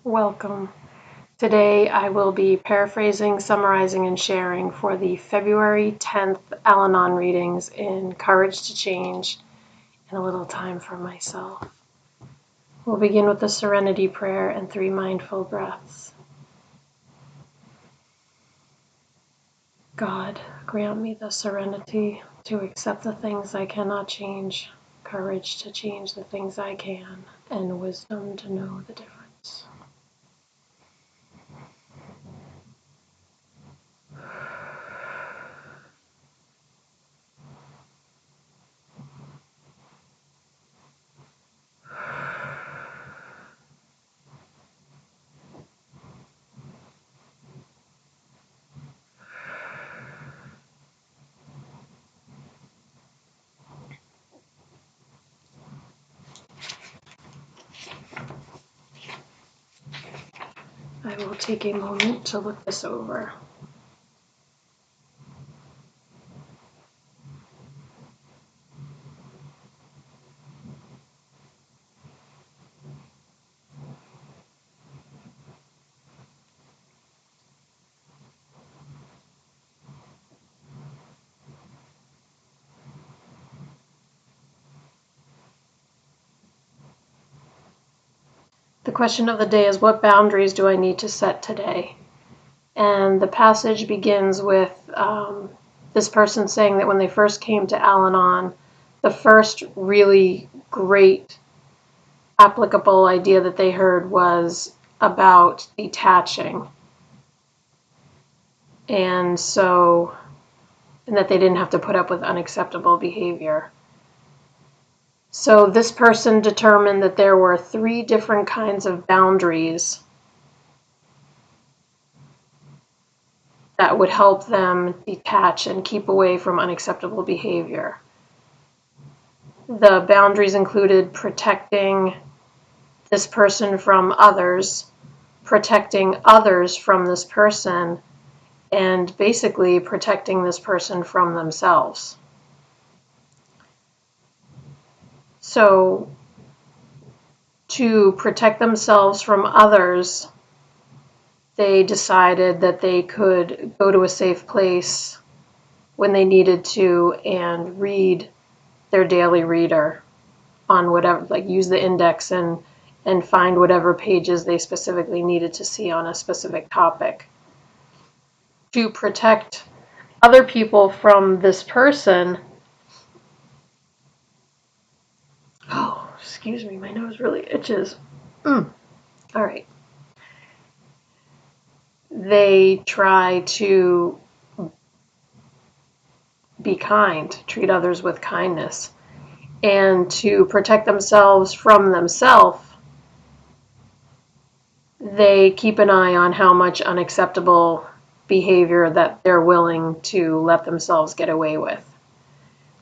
Welcome. Today I will be paraphrasing, summarizing, and sharing for the February 10th Al-Anon readings in Courage to Change and a little time for myself. We'll begin with the Serenity Prayer and 3 mindful breaths. God, grant me the serenity to accept the things I cannot change, courage to change the things I can, and wisdom to know the difference. I will take a moment to look this over. The question of the day is, what boundaries do I need to set today? And the passage begins with this person saying that when they first came to Al-Anon, the first really great applicable idea that they heard was about detaching. And that they didn't have to put up with unacceptable behavior. So this person determined that there were 3 different kinds of boundaries that would help them detach and keep away from unacceptable behavior. The boundaries included protecting this person from others, protecting others from this person, and basically protecting this person from themselves. So, to protect themselves from others, they decided that they could go to a safe place when they needed to and read their daily reader on whatever, like use the index and find whatever pages they specifically needed to see on a specific topic. To protect other people from this person, oh, excuse me, my nose really itches. All right. They try to be kind, treat others with kindness. And to protect themselves from themselves, they keep an eye on how much unacceptable behavior that they're willing to let themselves get away with.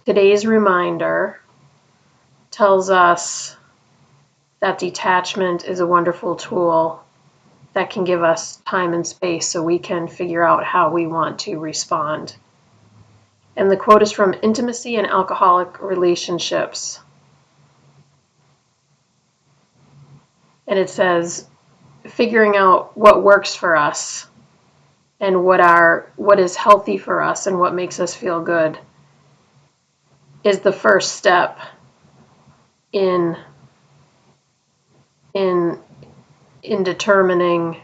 Today's reminder tells us that detachment is a wonderful tool that can give us time and space so we can figure out how we want to respond. And the quote is from Intimacy and Alcoholic Relationships. And it says, figuring out what works for us and what is healthy for us and what makes us feel good is the first step in determining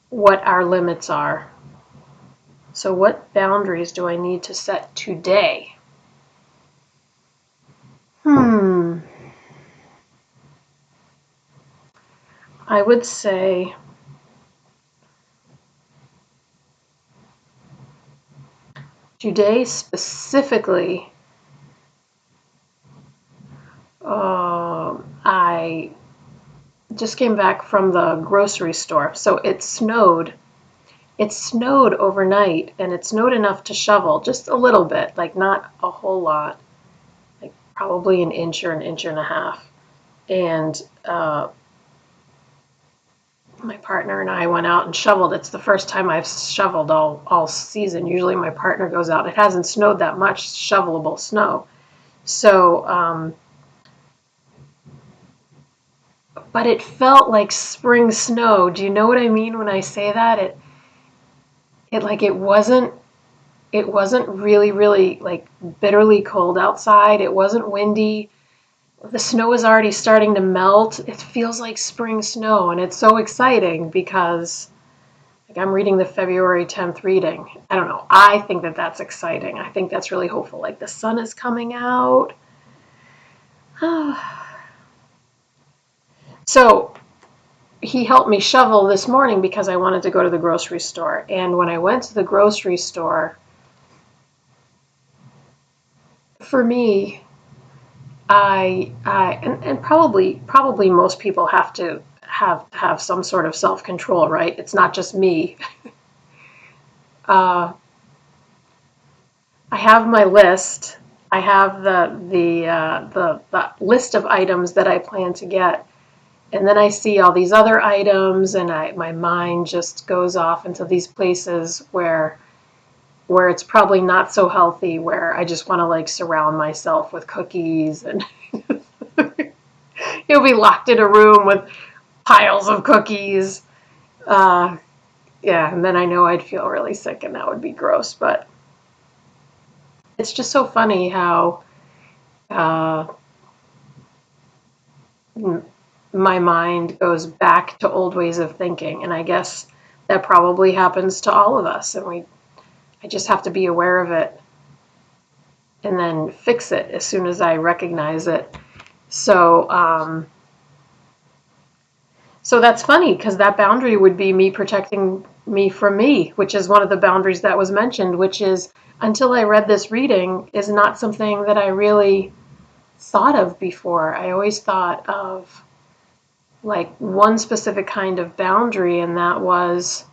what our limits are. So what boundaries do I need to set today? I would say today specifically, I just came back from the grocery store. So it snowed. It snowed overnight, and it snowed enough to shovel just a little bit, like not a whole lot, like probably an inch or an inch and a half. And my partner and I went out and shoveled. It's the first time I've shoveled all season. Usually my partner goes out. It hasn't snowed that much shovelable snow. So but it felt like spring snow. Do you know what I mean when I say that? It wasn't really, really like bitterly cold outside. It wasn't windy. The snow is already starting to melt. It feels like spring snow, and it's so exciting because like I'm reading the February 10th reading. I don't know. I think that that's exciting. I think that's really hopeful. Like the sun is coming out. So he helped me shovel this morning because I wanted to go to the grocery store. And when I went to the grocery store, for me, and probably most people have to have some sort of self-control, right? It's not just me. Uh, I have my list. I have the list of items that I plan to get, and then I see all these other items, and my mind just goes off into these places where it's probably not so healthy, where I just want to like surround myself with cookies and you'll be locked in a room with piles of cookies. Uh, yeah, and then I know I'd feel really sick and that would be gross. But it's just so funny how uh, my mind goes back to old ways of thinking. And I guess that probably happens to all of us. And I just have to be aware of it and then fix it as soon as I recognize it. So, so that's funny because that boundary would be me protecting me from me, which is one of the boundaries that was mentioned, which is until I read this reading is not something that I really thought of before. I always thought of like one specific kind of boundary, and that was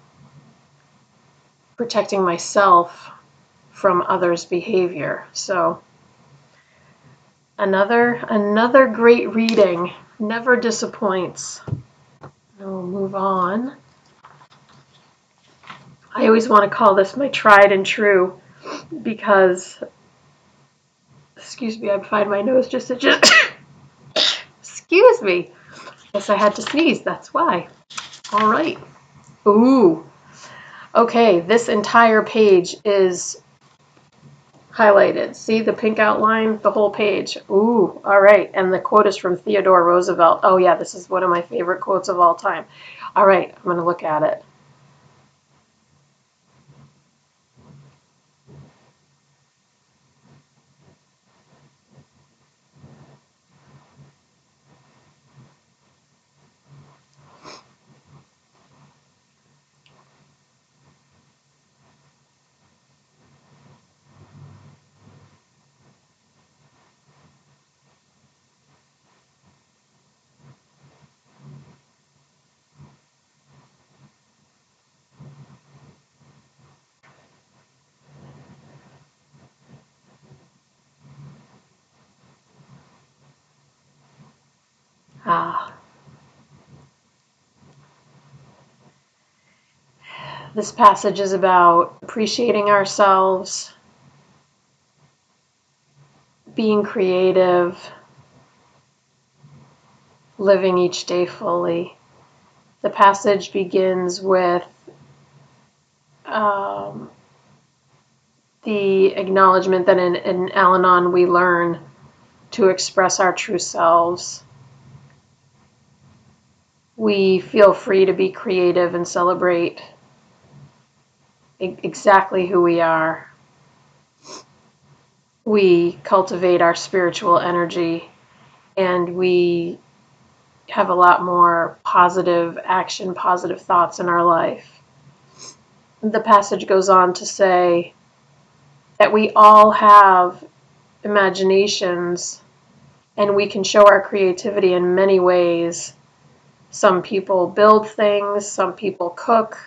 protecting myself from others' behavior. So another great reading, never disappoints. We'll move on. I always want to call this my tried and true because, excuse me, I find my nose just excuse me. Guess I had to sneeze, that's why. All right. Ooh. Okay, this entire page is highlighted. See the pink outline? The whole page. Ooh, all right. And the quote is from Theodore Roosevelt. Oh yeah, this is one of my favorite quotes of all time. All right, I'm going to look at it. Ah, this passage is about appreciating ourselves, being creative, living each day fully. The passage begins with um, the acknowledgement that in Al-Anon we learn to express our true selves. We feel free to be creative and celebrate exactly who we are. We cultivate our spiritual energy and we have a lot more positive action, positive thoughts in our life. The passage goes on to say that we all have imaginations and we can show our creativity in many ways. Some people build things, some people cook.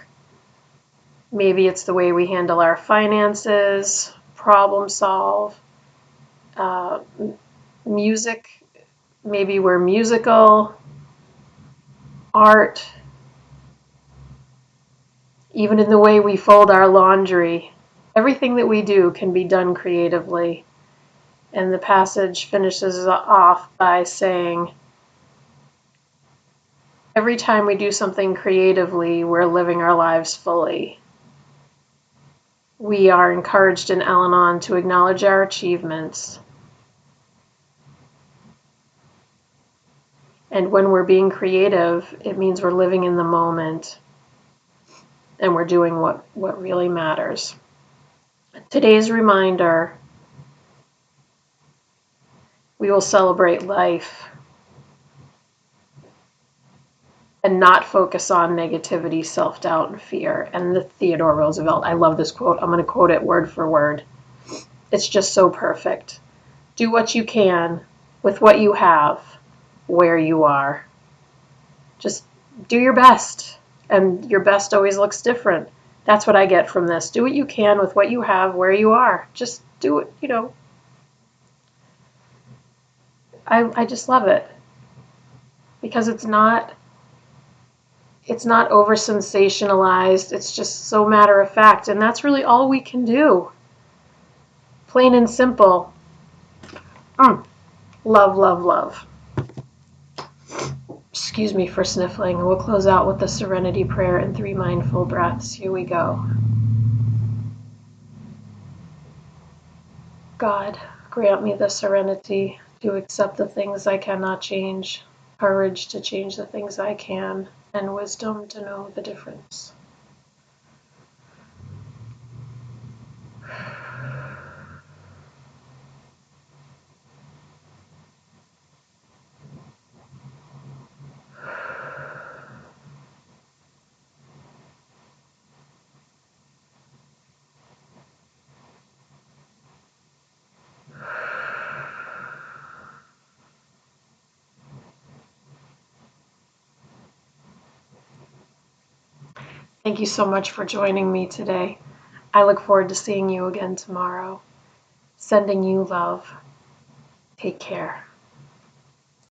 Maybe it's the way we handle our finances, problem solve, uh, music. Maybe we're musical, art, even in the way we fold our laundry. Everything that we do can be done creatively. And the passage finishes off by saying, Every time we do something creatively, we're living our lives fully. We are encouraged in Al-Anon to acknowledge our achievements. And when we're being creative, it means we're living in the moment and we're doing what really matters. Today's reminder, we will celebrate life and not focus on negativity, self-doubt, and fear. And the Theodore Roosevelt, I love this quote. I'm going to quote it word for word. It's just so perfect. Do what you can with what you have, where you are. Just do your best. And your best always looks different. That's what I get from this. Do what you can with what you have, where you are. Just do it, I just love it. Because it's not over sensationalized. It's just so matter of fact. And that's really all we can do. Plain and simple. Love, love, love. Excuse me for sniffling. We'll close out with the Serenity Prayer and 3 mindful breaths. Here we go. God, grant me the serenity to accept the things I cannot change, courage to change the things I can, and wisdom to know the difference. Thank you so much for joining me today. I look forward to seeing you again tomorrow. Sending you love. Take care.